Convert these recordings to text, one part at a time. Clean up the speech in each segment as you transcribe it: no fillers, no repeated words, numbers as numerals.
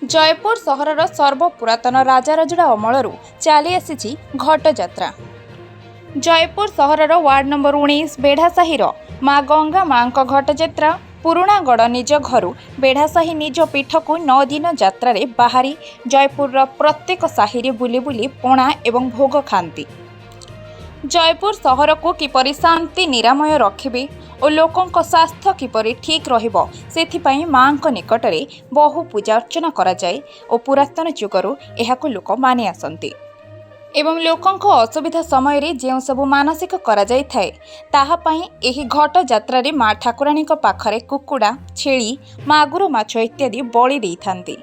जयपुर सहरर सर्वपुरातन राजाराजुड़ा अमलू चली आसी घट जात्रा। जयपुर सहरर वार्ड नंबर 19 बेढ़ासाहीर माँ गंगा माँ घट जात्रा पुराणागढ़ निज घर बेढ़ासाही निज पीठ को 9 दिन यात्रा बाहरी जयपुर प्रत्येक साही बुली बुली पणा एवं भोग खाती। जयपुर सहर को किपरि शांति निरामय रखिबे और लोकों स्वास्थ्य किपरि ठीक रहिबो सेथिपाई माँ निकटरे बहु पूजा अर्चना करा जाए और पुरातन जुगरु एहाकु लोक मानि आसंती एवं लोकों असुविधा समय रे जेउ सबु मानसिक करा जाय थाए ताहा पई एही घट जात्रा रे माँ ठाकुराणी पाखरे कुकुड़ा छेली मागुर माछ इत्यादि बलि देई थांती।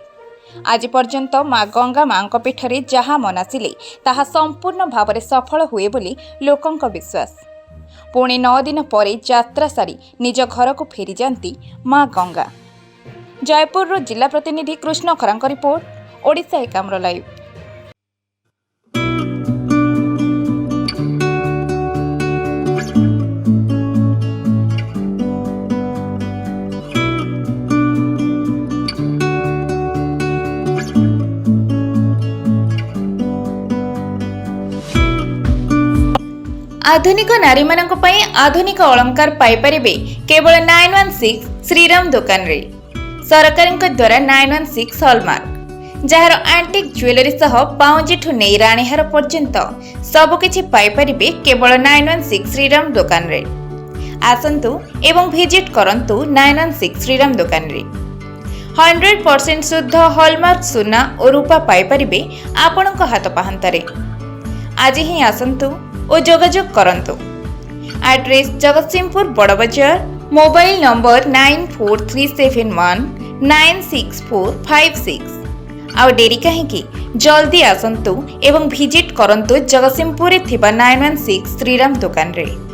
आज पर्यंत माँ गंगा माँ पीठरे जहाँ मनासिले ताहा संपूर्ण भाव में सफल हुए बोली लोकों विश्वास। पुणी 9 दिन पर यात्रा सारी निज घर को फेरी जाती माँ गंगा। जयपुर जिला प्रतिनिधि कृष्ण खरांक रिपोर्ट ओडिशा एकाम्र लाइव। आधुनिक नारी मानक पई आधुनिक अलंकार पाई परिबे केवल 916 श्रीराम दुकान रे। सरकारक द्वारा 916 हॉलमार्क जहार एंटिक ज्वेलरी सह पाउंजी ठु नै राणीहार पर्यंत सबकिछि पाई परिबे केवल 916 श्रीराम दुकान रे। आसंतु एवं विजिट करंतु 916 श्रीराम दुकान रे। 100% शुद्ध हॉलमार्क सुना और रूपा पाई परिबे आपणक हाथ पाहंतारे। आज ही आसंतु और जोगाजोग करंतु। एड्रेस जगतसिंहपुर बड़ बाजार, मोबाइल नंबर 9437196456। आउ डेरी कहीं जल्दी आसंतु एवं विजिट करंतु जगतसिंहपुर थिबा 916 श्रीराम दुकान रे।